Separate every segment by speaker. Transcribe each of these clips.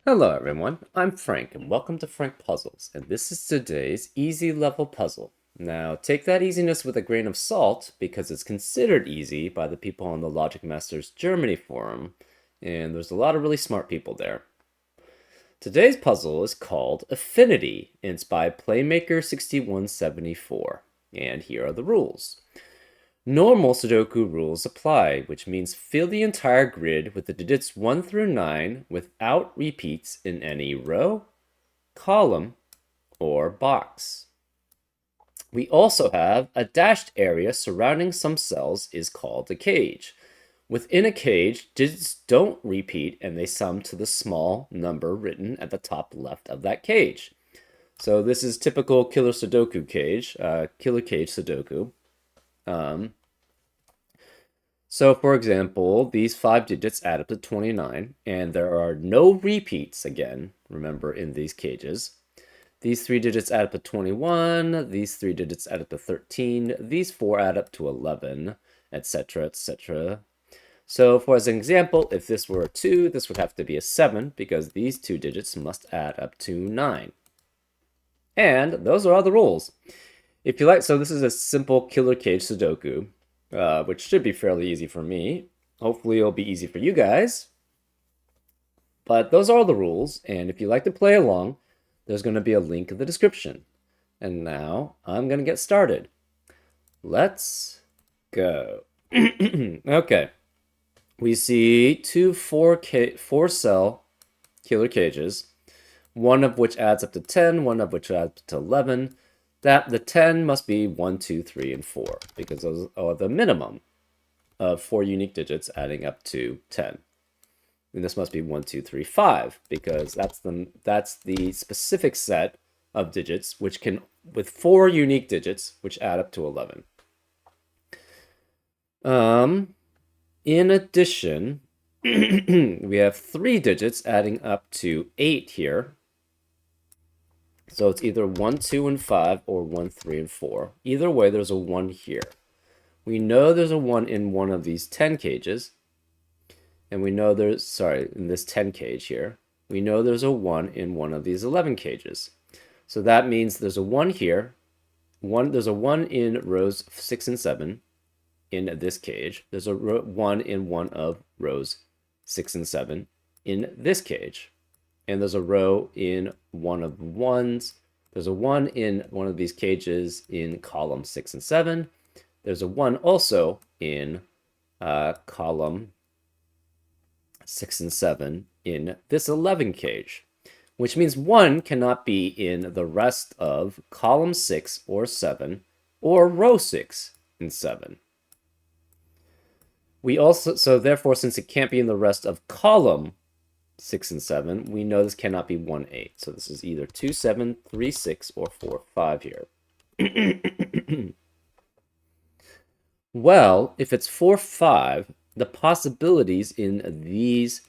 Speaker 1: Hello everyone, I'm Frank and welcome to Frank Puzzles, and this is today's easy level puzzle. Now take that easiness with a grain of salt because it's considered easy by the people on the Logic Masters Germany forum, and there's a lot of really smart people there. Today's puzzle is called Affinity, and it's by Playmaker6174, and here are the rules. Normal Sudoku rules apply, which means fill the entire grid with the digits 1 through 9 without repeats in any row, column, or box. We also have a dashed area surrounding some cells is called a cage. Within a cage, digits don't repeat and they sum to the small number written at the top left of that cage. So this is typical killer Sudoku cage, killer cage Sudoku. So, for example, these 5 digits add up to 29, and there are no repeats again, remember, in these cages. These 3 digits add up to 21, these 3 digits add up to 13, these 4 add up to 11, etc., etc. So, for as an example, if this were a 2, this would have to be a 7, because these 2 digits must add up to 9. And those are all the rules. If you like, so this is a simple killer cage Sudoku. Which should be fairly easy for me. Hopefully it'll be easy for you guys. But those are the rules, and if you like to play along, there's going to be a link in the description. And now I'm going to get started. Let's go. Okay. We see two 4-cell killer cages, one of which adds up to 10, one of which adds up to 11. That the 10 must be 1, 2, 3, and 4, because those are the minimum of 4 unique digits adding up to 10. And this must be 1, 2, 3, 5, because that's the specific set of digits which can, with 4 unique digits, which add up to 11. In addition, we have 3 digits adding up to 8 here. So it's either 1, 2, and 5, or 1, 3, and 4. Either way, there's a 1 here. We know there's a 1 in one of these 10 cages. And we know there's, in this 10 cage here. We know there's a 1 in one of these 11 cages. So that means there's a 1 here. There's a 1 in rows 6 and 7 in this cage. There's a 1 in one of rows 6 and 7 in this cage. And there's a row in one of the ones. There's a 1 in one of these cages in column 6 and 7. There's a 1 also in column 6 and 7 in this 11 cage, which means 1 cannot be in the rest of column 6 or 7 or row 6 and 7. We also, so therefore, since it can't be in the rest of column 6 and 7, we know this cannot be 1, 8. So this is either 2, 7, 3, 6, or 4, 5 here. Well, if it's 4, 5, the possibilities in these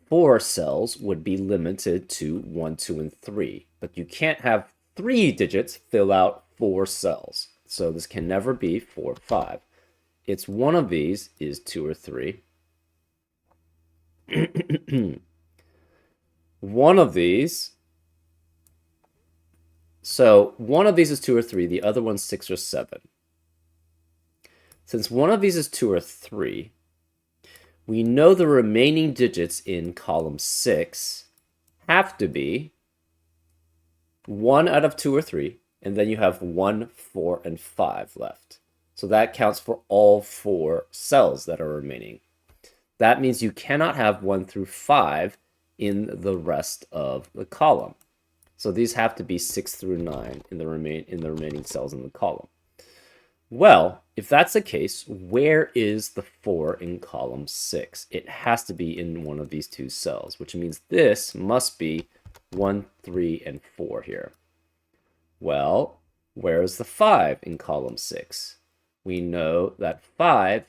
Speaker 1: 4 cells would be limited to 1, 2, and 3. But you can't have 3 digits fill out 4 cells. So this can never be 4, 5. It's one of these is 2 or 3. One of these, so one of these is 2 or 3, the other one's 6 or 7. Since one of these is 2 or 3, we know the remaining digits in column 6 have to be 1 out of 2 or 3, and then you have 1, 4, and 5 left. So that counts for all 4 cells that are remaining. That means you cannot have 1 through 5 in the rest of the column. So these have to be 6 through 9 in the remaining cells in the column. Well, if that's the case, where is the 4 in column 6? It has to be in one of these 2 cells, which means this must be 1, 3, and 4 here. Well, where is the 5 in column 6? We know that 5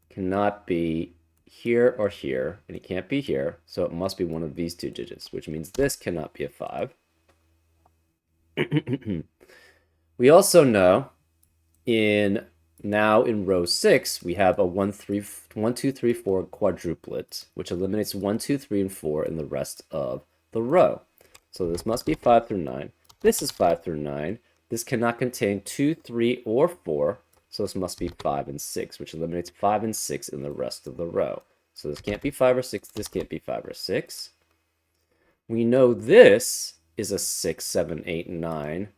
Speaker 1: cannot be here or here, and it can't be here, so it must be one of these 2 digits, which means this cannot be a 5. We also know in Now in row 6, we have a 1, 2, 3, 4 quadruplet, which eliminates 1, 2, 3, and 4 in the rest of the row. So this must be 5 through 9. This is 5 through 9. This cannot contain 2, 3, or 4, so this must be 5 and 6, which eliminates 5 and 6 in the rest of the row. So this can't be 5 or 6, this can't be 5 or 6. We know this is a 6, 7, 8, 9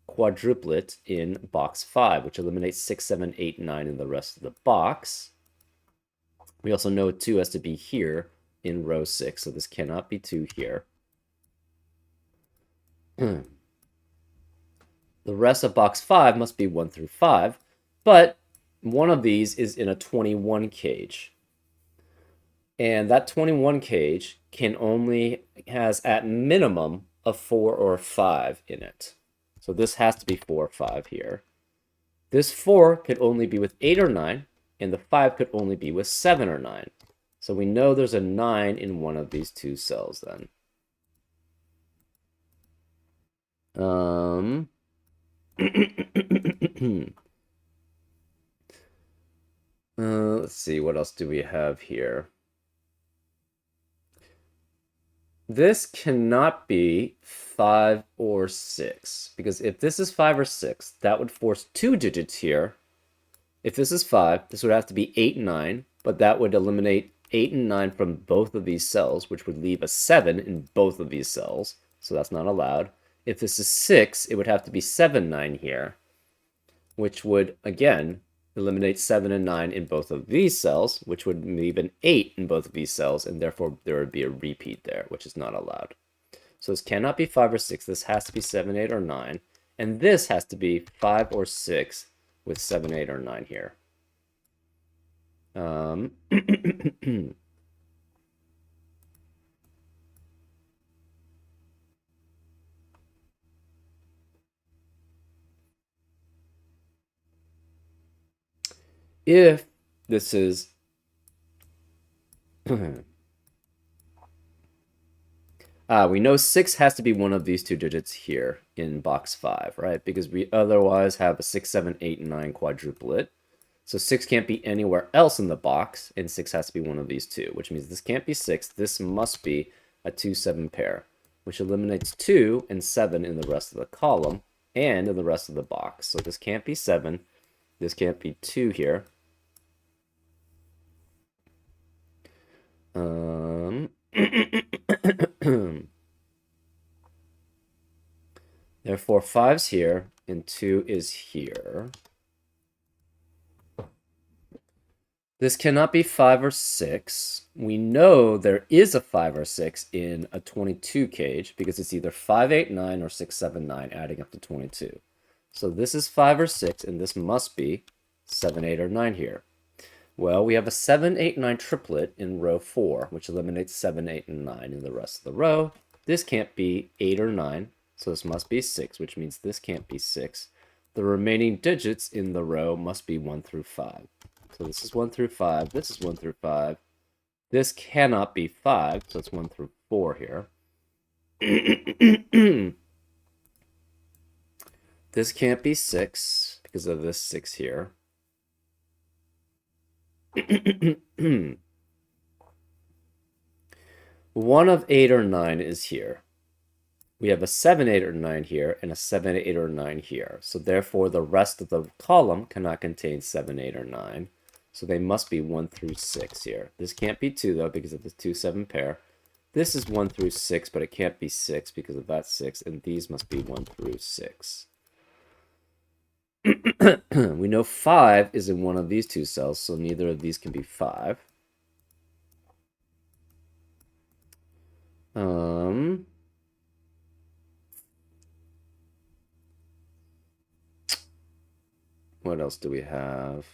Speaker 1: quadruplet in box 5, which eliminates 6, 7, 8, 9 in the rest of the box. We also know 2 has to be here in row 6, so this cannot be 2 here. The rest of box 5 must be 1 through 5, but one of these is in a 21 cage. And that 21 cage has at minimum a 4 or a 5 in it. So this has to be 4 or 5 here. This 4 could only be with 8 or 9, and the 5 could only be with 7 or 9. So we know there's a 9 in one of these two cells then. Let's see, what else do we have here? This cannot be 5 or 6, because if this is 5 or 6, that would force 2 digits here. If this is 5, this would have to be 8 and 9, but that would eliminate 8 and 9 from both of these cells, which would leave a 7 in both of these cells, so that's not allowed. If this is 6, it would have to be 7, 9 here, which would, again, eliminate 7 and 9 in both of these cells, which would leave an 8 in both of these cells, and therefore there would be a repeat there, which is not allowed. So this cannot be 5 or 6. This has to be 7, 8, or 9. And this has to be 5 or 6 with 7, 8, or 9 here. If this is we know 6 has to be one of these two digits here in box 5, right? Because we otherwise have a 6, 7, 8, and 9 quadruplet. So 6 can't be anywhere else in the box, and 6 has to be one of these two, which means this can't be 6. This must be a 2, 7 pair, which eliminates 2 and 7 in the rest of the column and in the rest of the box. So this can't be 7. This can't be 2 here. Therefore, 5's here, and 2 is here. This cannot be 5 or 6. We know there is a 5 or 6 in a 22 cage, because it's either 5, 8, 9, or 6, 7, 9, adding up to 22. So this is 5 or 6, and this must be 7, 8, or 9 here. Well, we have a 7, 8, 9 triplet in row 4, which eliminates 7, 8, and 9 in the rest of the row. This can't be 8 or 9, so this must be 6, which means this can't be 6. The remaining digits in the row must be 1 through 5. So this is 1 through 5, this is 1 through 5. This cannot be 5, so it's 1 through 4 here. This can't be 6, because of this 6 here. One of 8 or 9 is here. We have a 7, 8, or 9 here, and a 7, 8, or 9 here. So therefore, the rest of the column cannot contain 7, 8, or 9. So they must be 1 through 6 here. This can't be 2, though, because of the 2, 7 pair. This is 1 through 6, but it can't be 6 because of that 6, and these must be 1 through 6. We know 5 is in one of these two cells, so neither of these can be 5. What else do we have?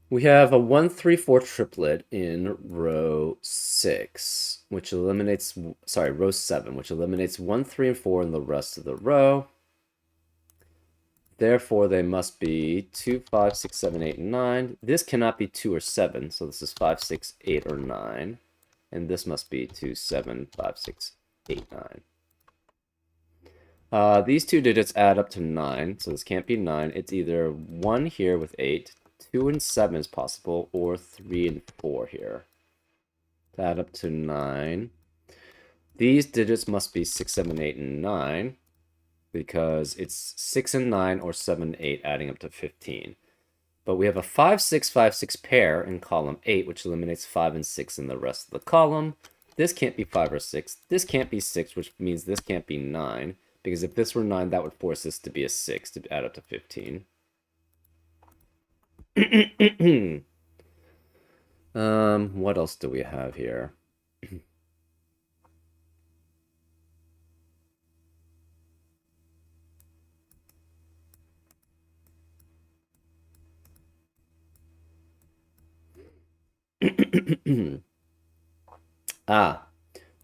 Speaker 1: We have a 1, 3, 4 triplet in row 6, which eliminates, row 7, which eliminates 1, 3, and 4 in the rest of the row. Therefore, they must be 2, 5, 6, 7, 8, and 9. This cannot be 2 or 7, so this is 5, 6, 8, or 9. And this must be 2, 7, 5, 6, 8, 9. These two digits add up to 9, so this can't be 9. It's either 1 here with 8, 2 and 7 is possible, or 3 and 4 here. To add up to 9. These digits must be 6, 7, 8, and 9, because it's 6 and 9 or 7 and 8 adding up to 15. But we have a 5, 6, 5, 6 pair in column 8, which eliminates 5 and 6 in the rest of the column. This can't be 5 or 6. This can't be 6, which means this can't be 9. Because if this were 9, that would force this to be a 6 to add up to 15. What else do we have here?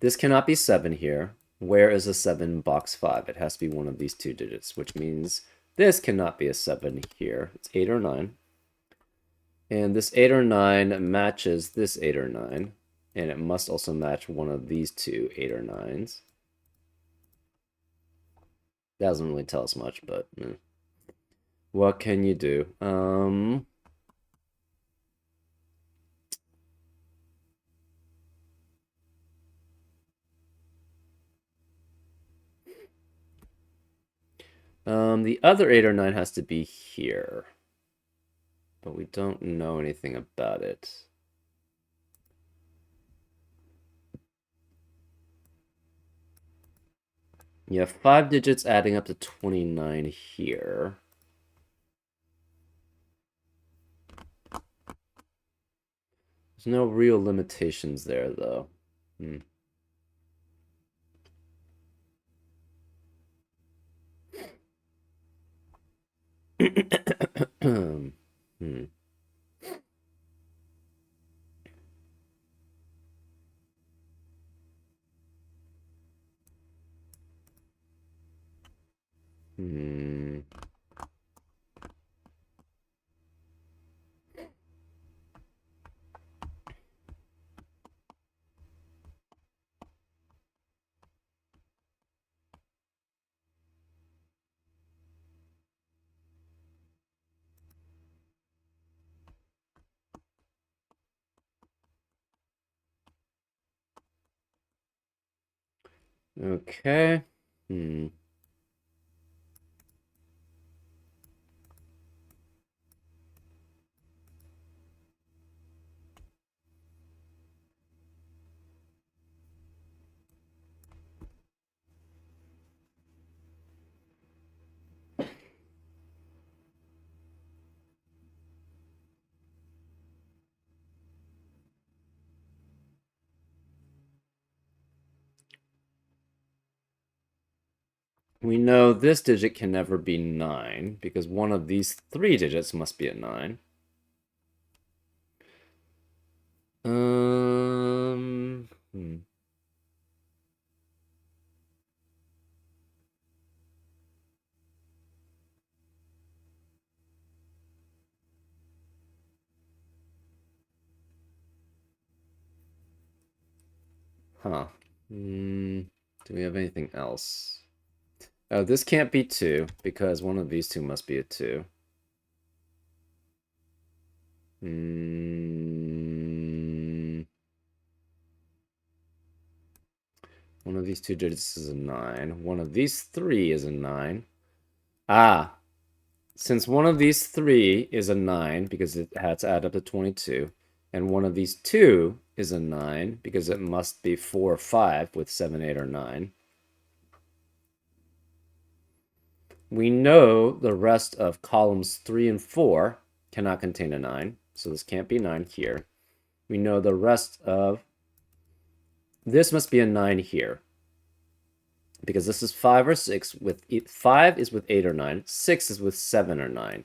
Speaker 1: This cannot be 7 here. Where is a 7 in box 5? It has to be one of these two digits, which means this cannot be a 7 here. It's 8 or 9. And this 8 or 9 matches this 8 or 9. And it must also match one of these two 8 or 9s. Doesn't really tell us much, but what can you do? The other 8 or 9 has to be here. But we don't know anything about it. You have 5 digits adding up to 29 here. There's no real limitations there, though. Hmm. Okay. We know this digit can never be 9 because one of these 3 digits must be a 9. Um. Huh. Do we have anything else? Oh, this can't be 2 because one of these two must be a 2. One of these two digits is a 9. One of these 3 is a 9. Since one of these 3 is a 9 because it had to add up to 22, and one of these 2 is a 9 because it must be 4 or 5 with 7, 8, or 9, we know the rest of columns 3 and 4 cannot contain a 9, so this can't be 9 here. We know the rest of this must be a 9 here because this is 5 or 6 with 5 is with 8 or 9, 6 is with 7 or 9.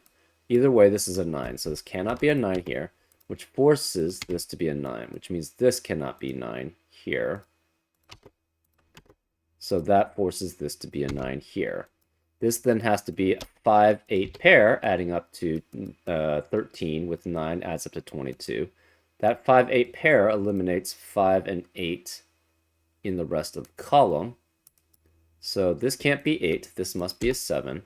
Speaker 1: Either way, this is a 9, so this cannot be a 9 here, which forces this to be a 9, which means this cannot be 9 here. So that forces this to be a 9 here. This then has to be a 5, 8 pair, adding up to 13 with 9 adds up to 22. That 5, 8 pair eliminates 5 and 8 in the rest of the column. So this can't be 8. This must be a 7.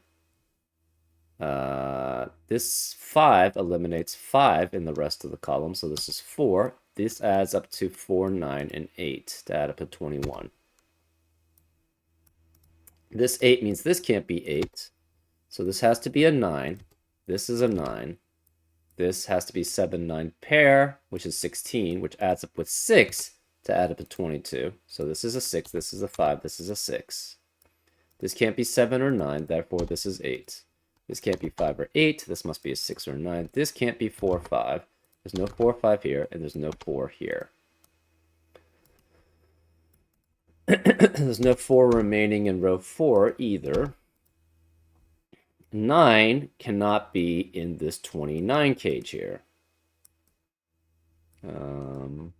Speaker 1: This 5 eliminates 5 in the rest of the column, so this is 4. This adds up to 4, 9, and 8 to add up to 21. This 8 means this can't be 8, so this has to be a 9. This is a 9. This has to be 7, 9 pair, which is 16, which adds up with 6 to add up to 22. So this is a 6, this is a 5, this is a 6. This can't be 7 or 9, therefore this is 8. This can't be 5 or 8, this must be a 6 or 9. This can't be 4 or 5. There's no 4 or 5 here, and there's no 4 here. There's no 4 remaining in row 4 either. 9 cannot be in this 29 cage here. You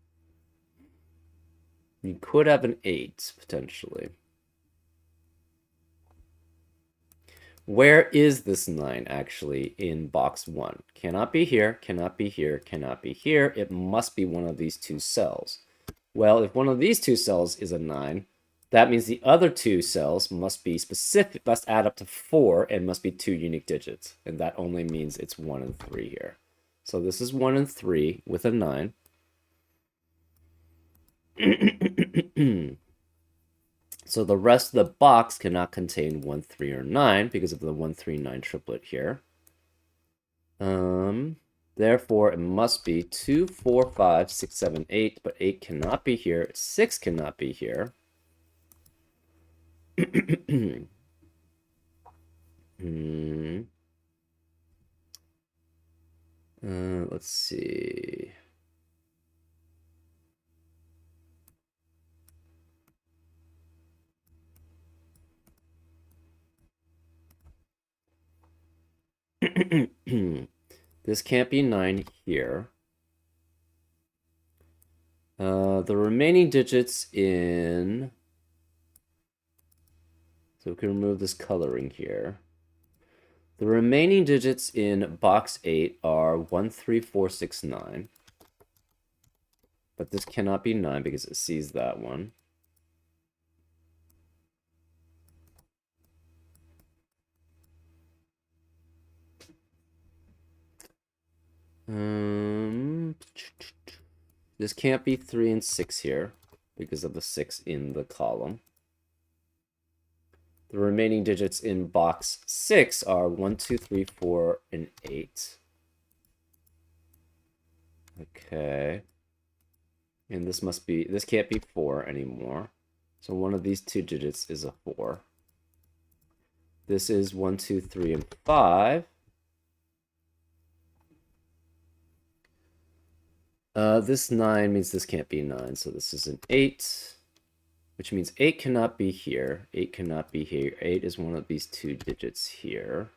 Speaker 1: could have an 8, potentially. Where is this 9 actually in box 1? Cannot be here, cannot be here, cannot be here. It must be one of these two cells. Well, if one of these two cells is a 9, that means the other two cells must be specific, must add up to 4 and must be 2 unique digits. And that only means it's 1 and 3 here. So this is 1 and 3 with a 9. So the rest of the box cannot contain 1, 3, or 9 because of the 1, 3, 9 triplet here. Therefore, it must be 2, 4, 5, 6, 7, 8, but 8 cannot be here. 6 cannot be here. Let's see. This can't be 9 here. The remaining digits in... So we can remove this coloring here. The remaining digits in box 8 are 1, 3, 4, 6, 9. But this cannot be 9 because it sees that one. This can't be 3 and 6 here because of the 6 in the column. The remaining digits in box 6 are 1, 2, 3, 4, and 8. Okay. And this can't be 4 anymore. So one of these two digits is a 4. This is 1, 2, 3, and 5. This 9 means this can't be 9, so this is an 8. Which means 8 cannot be here. 8 cannot be here. 8 is one of these two digits here.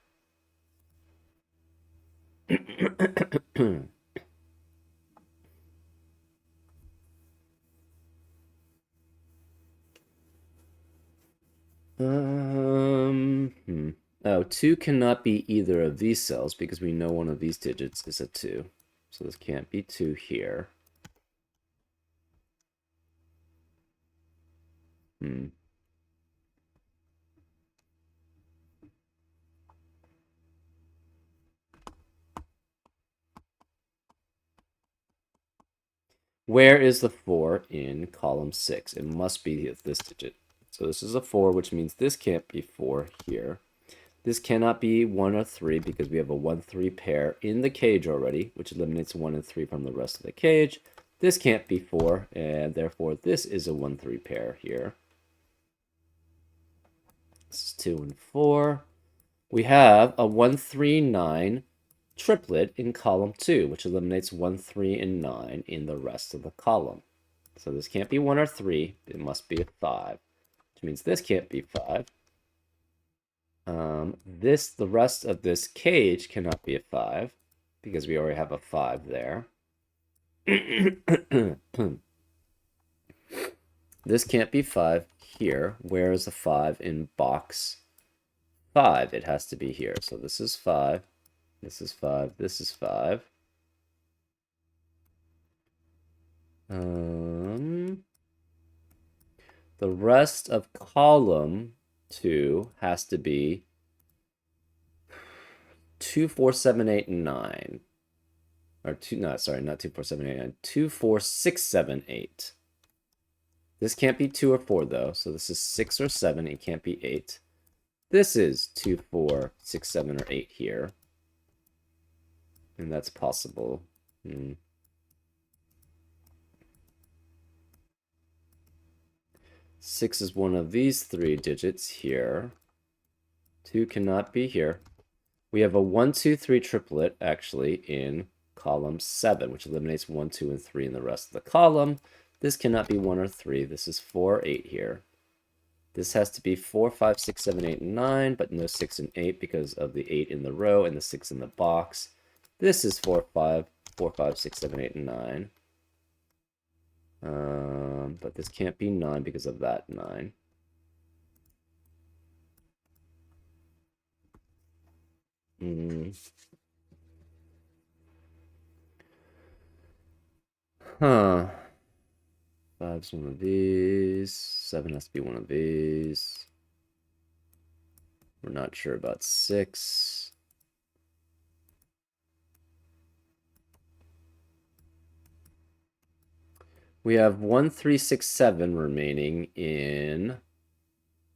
Speaker 1: Oh, 2 cannot be either of these cells because we know one of these digits is a 2. So this can't be 2 here. Where is the 4 in column 6? It must be this digit. So this is a 4, which means this can't be 4 here. This cannot be 1 or 3 because we have a 1, 3 pair in the cage already, which eliminates 1 and 3 from the rest of the cage. This can't be 4, and therefore this is a 1, 3 pair here. This is 2 and 4. We have a 1, 3, 9 triplet in column 2, which eliminates 1, 3, and 9 in the rest of the column. So this can't be 1 or 3. It must be a 5, which means this can't be 5. The rest of this cage cannot be a 5 because we already have a 5 there. This can't be 5 here. Where is the 5 in box 5? It has to be here. So this is 5. This is 5. This is 5. The rest of column 2 has to be 2, 4, 7, 8, 9. Or 2, no, sorry, not 2, 4, 7, 8, 9. 2, 4, 6, 7, 8. This can't be 2 or 4, though, so this is 6 or 7. It can't be 8. This is 2, 4, 6, 7, or 8 here. And that's possible. 6 is one of these 3 digits here. 2 cannot be here. We have a 1, 2, 3 triplet, actually, in column 7, which eliminates 1, 2, and 3 in the rest of the column. This cannot be 1 or 3. This is 4, 8 here. This has to be 4, 5, 6, 7, 8, and 9, but no 6 and 8 because of the 8 in the row and the 6 in the box. This is 4, 5, 6, 7, 8, and 9. But this can't be 9 because of that 9. Huh. 5's one of these. 7 has to be one of these. We're not sure about 6. We have 1, 3, 6, 7 remaining in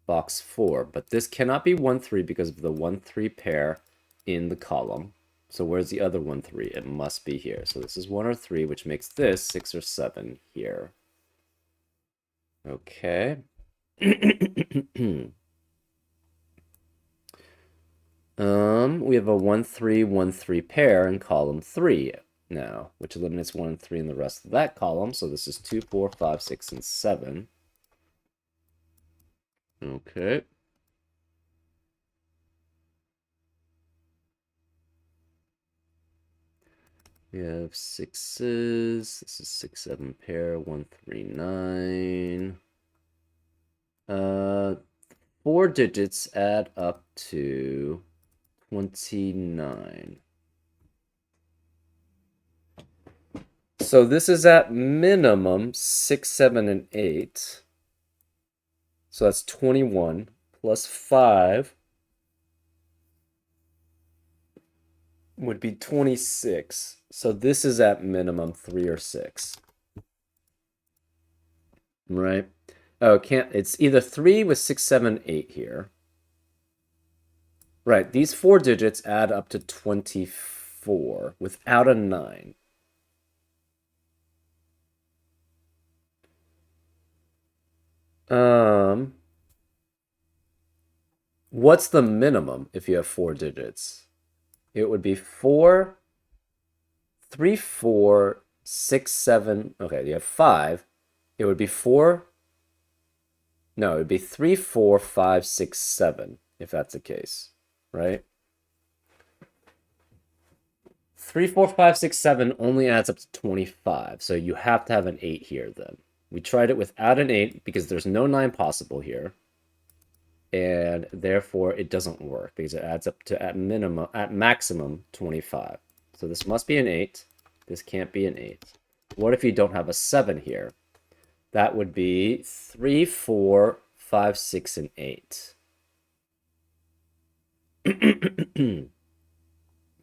Speaker 1: box 4, but this cannot be 1, 3 because of the 1, 3 pair in the column. So where's the other 1, 3? It must be here. So this is 1 or 3, which makes this 6 or 7 here. Okay. We have a 1, 3, 1, 3 pair in column 3 now, which eliminates 1 and 3 in the rest of that column. So this is 2, 4, 5, 6, and 7. Okay. We have 6s. This is 6, 7 pair. 1, 3, 9. 4 digits add up to 29. So this is at minimum 6, 7, and 8. So that's 21 plus 5 would be 26. So this is at minimum 3 or 6. Right? Oh, it's either 3 with 6, 7, 8 here. Right, these 4 digits add up to 24 without a 9. What's the minimum if you have 4 digits? It would be 4, 3, 4, 6, 7. Okay, you have 5. It would be 4. No, it would be 3, 4, 5, 6, 7, if that's the case, right? 3, 4, 5, 6, 7 only adds up to 25, so you have to have an 8 here then. We tried it without an 8 because there's no 9 possible here, and therefore it doesn't work because it adds up to at maximum 25. So this must be an 8. This can't be an 8. What if you don't have a 7 here? That would be 3, 4, 5, 6, and 8. And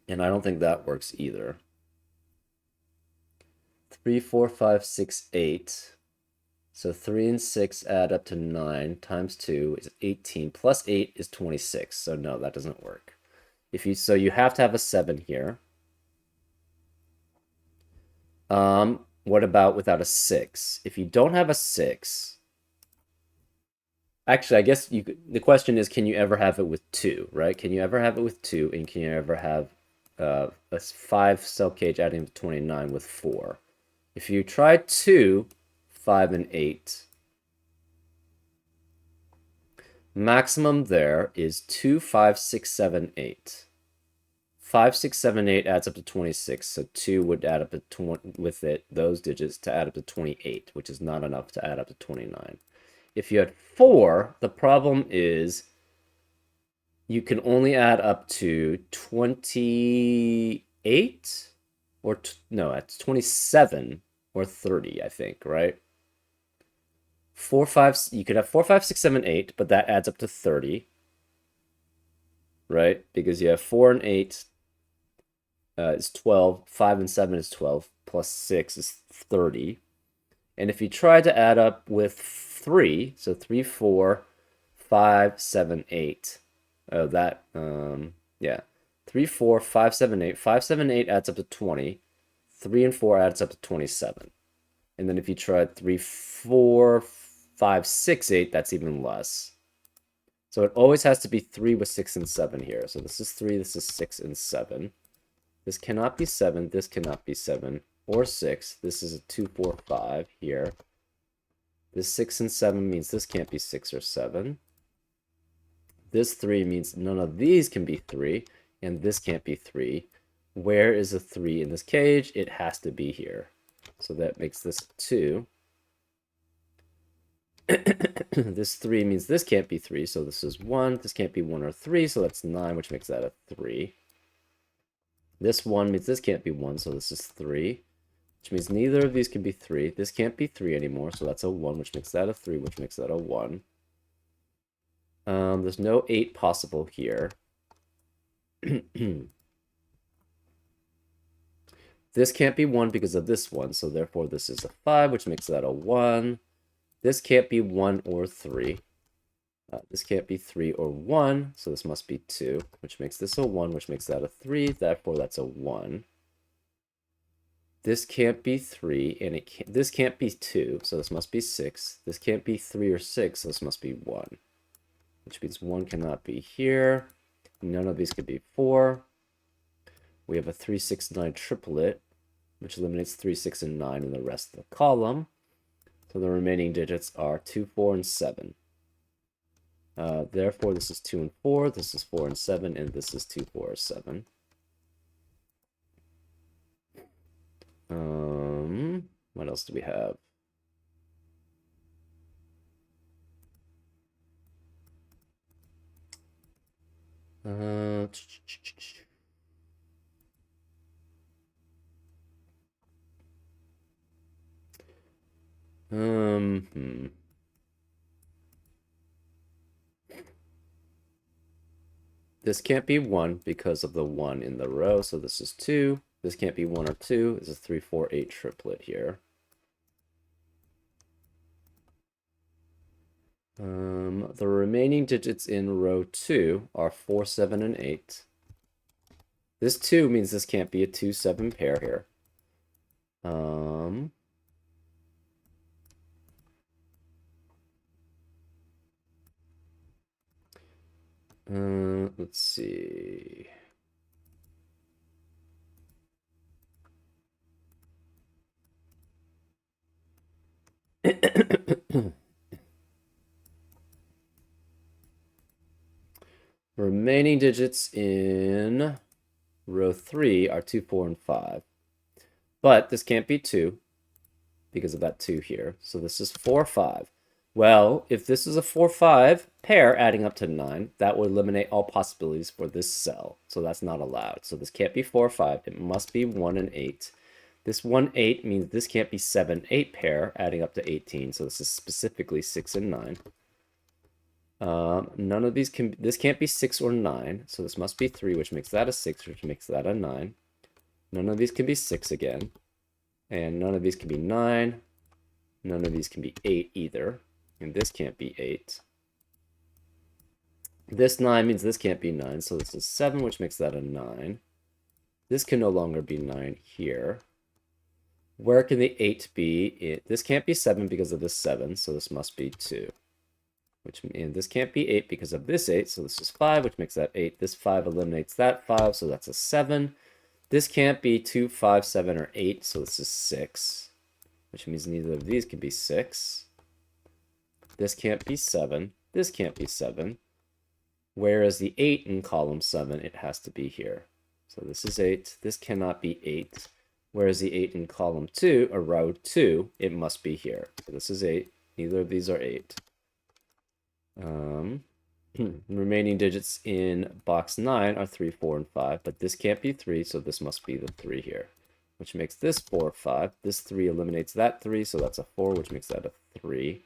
Speaker 1: I don't think that works either. 3, 4, 5, 6, 8. So 3 and 6 add up to 9 times 2 is 18 plus 8 is 26. So no, that doesn't work. So you have to have a 7 here. What about without a 6? If you don't have a 6, actually, I guess the question is, can you ever have it with 2, right? Can you ever have it with 2, and can you ever have a 5 cell cage adding to 29 with 4? If you try 2, 5, and 8, maximum there is 2, 5, 6, 7, 8. 5, 6, 7, 8 adds up to 26, so 2 would add up to 20 with it, those digits to add up to 28, which is not enough to add up to 29. If you had 4, the problem is you can only add up to 28 no, it's 27 or 30, I think, right? 4, 5, you could have 4, 5, 6, 7, 8, but that adds up to 30, right? Because you have 4 and 8 is 12, 5 and 7 is 12, plus 6 is 30. And if you try to add up with 3, so 3, 4, 5, 7, 8. Oh, that, yeah. 3, 4, 5, 7, 8. 5, 7, 8 adds up to 20. 3 and 4 adds up to 27. And then if you try 3, 4, 5, 6, 8, that's even less. So it always has to be 3 with 6 and 7 here. So this is 3, this is 6 and 7. This cannot be 7, this cannot be 7 or 6. This is a 2, 4, 5 here. This 6 and 7 means this can't be 6 or 7. This 3 means none of these can be 3, and this can't be 3. Where is a 3 in this cage? It has to be here. So that makes this 2. This 3 means this can't be 3, so this is 1. This can't be 1 or 3, so that's 9, which makes that a 3. This 1 means this can't be 1, so this is 3. Which means neither of these can be 3. This can't be 3 anymore, so that's a 1, which makes that a 3, which makes that a 1. There's no 8 possible here. This can't be 1 because of this one, so therefore this is a 5, which makes that a 1. This can't be 1 or 3. This can't be 3 or 1, so this must be 2, which makes this a 1, which makes that a 3, therefore that's a 1. This can't be 3, and this can't be 2, so this must be 6. This can't be 3 or 6, so this must be 1. Which means 1 cannot be here. None of these could be 4. We have a 3, 6, 9 triplet, which eliminates 3, 6, and 9 in the rest of the column. So the remaining digits are 2, 4, and 7. Therefore, this is 2 and 4, this is 4 and 7, and this is 2, 4, or 7. What else do we have? This can't be 1 because of the 1 in the row, so this is 2. This can't be 1 or 2. This is 3, 4, 8 triplet here. The remaining digits in row 2 are 4, 7, and 8. This 2 means this can't be a 2, 7 pair here. Let's see. Remaining digits in row 3 are 2, 4, and 5. But this can't be 2 because of that 2 here. So this is 4, 5. Well, if this is a 4, 5 pair adding up to 9, that would eliminate all possibilities for this cell. So that's not allowed. So this can't be 4, 5. It must be 1 and 8. This 1, 8 means this can't be 7, 8 pair adding up to 18. So this is specifically 6 and 9. None of these can, this can't be 6 or 9, so this must be 3, which makes that a 6, which makes that a 9. None of these can be 6 again, and none of these can be 9. None of these can be 8 either, and this can't be 8. This 9 means this can't be 9, so this is 7, which makes that a 9. This can no longer be 9 here. Where can the 8 be? This can't be 7 because of this 7, so this must be 2. And this can't be 8 because of this 8, so this is 5, which makes that 8. This 5 eliminates that 5, so that's a 7. This can't be 2, 5, 7, or 8, so this is 6, which means neither of these can be 6. This can't be 7. This can't be 7. Whereas the 8 in column 7, it has to be here. So this is 8. This cannot be 8. Whereas the 8 in column 2, or row 2, it must be here. So this is 8. Neither of these are 8. Remaining digits in box 9 are 3, 4, and 5, but this can't be 3, so this must be the 3 here, which makes this 4, 5. This 3 eliminates that 3, so that's a 4, which makes that a 3.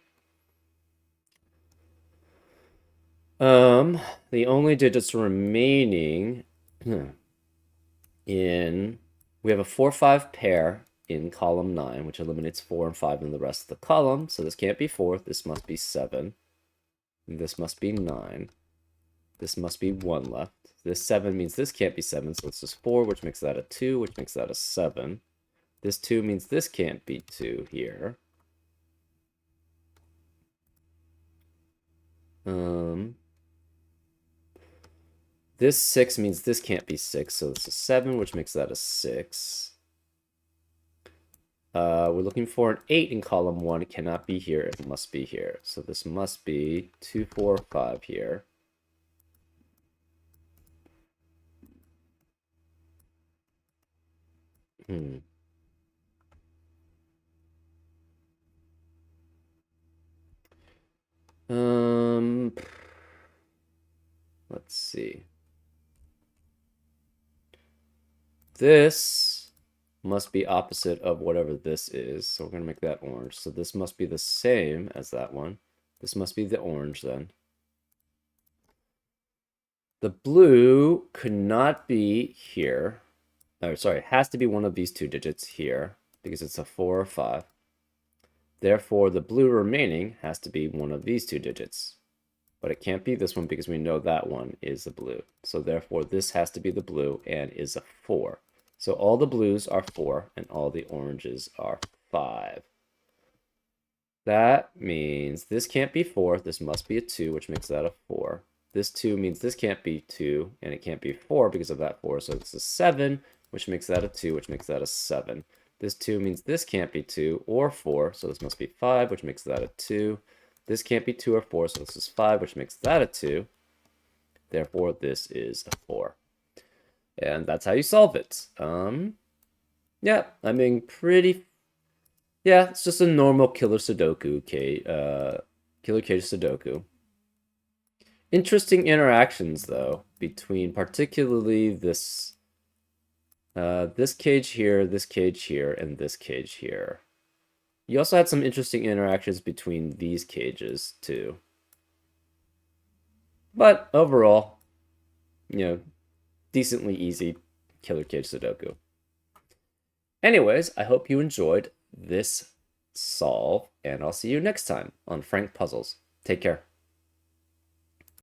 Speaker 1: The only digits remaining in we have a 4-5 pair in column 9, which eliminates 4 and 5 in the rest of the column. So this can't be 4. This must be 7. This must be 9. This must be 1 left. This 7 means this can't be 7, so this is 4, which makes that a 2, which makes that a 7. This 2 means this can't be 2 here. This 6 means this can't be 6, so this is 7, which makes that a 6. We're looking for an 8 in column 1. It cannot be here. It must be here. So this must be 2, 4, 5 here. Let's see. This must be opposite of whatever this is. So we're going to make that orange. So this must be the same as that one. This must be the orange then. The blue could not be here. Oh, sorry, it has to be one of these two digits here because it's a 4 or 5. Therefore, the blue remaining has to be one of these two digits. But it can't be this one because we know that one is the blue. So therefore, this has to be the blue and is a 4. So all the blues are 4 and all the oranges are 5. That means this can't be 4. This must be a 2, which makes that a 4. This 2 means this can't be 2, and it can't be 4 because of that 4. So this is 7, which makes that a 2, which makes that a 7. This 2 means this can't be 2 or 4, so this must be 5, which makes that a 2. This can't be 2 or 4, so this is 5, which makes that a 2. Therefore, this is a 4. And that's how you solve it. Yeah, I mean, yeah, it's just a normal killer Sudoku, killer cage Sudoku. Interesting interactions, though, between particularly this cage here, this cage here, and this cage here. You also had some interesting interactions between these cages, too. But overall, decently easy killer cage Sudoku. Anyways, I hope you enjoyed this solve, and I'll see you next time on Frank Puzzles. Take care.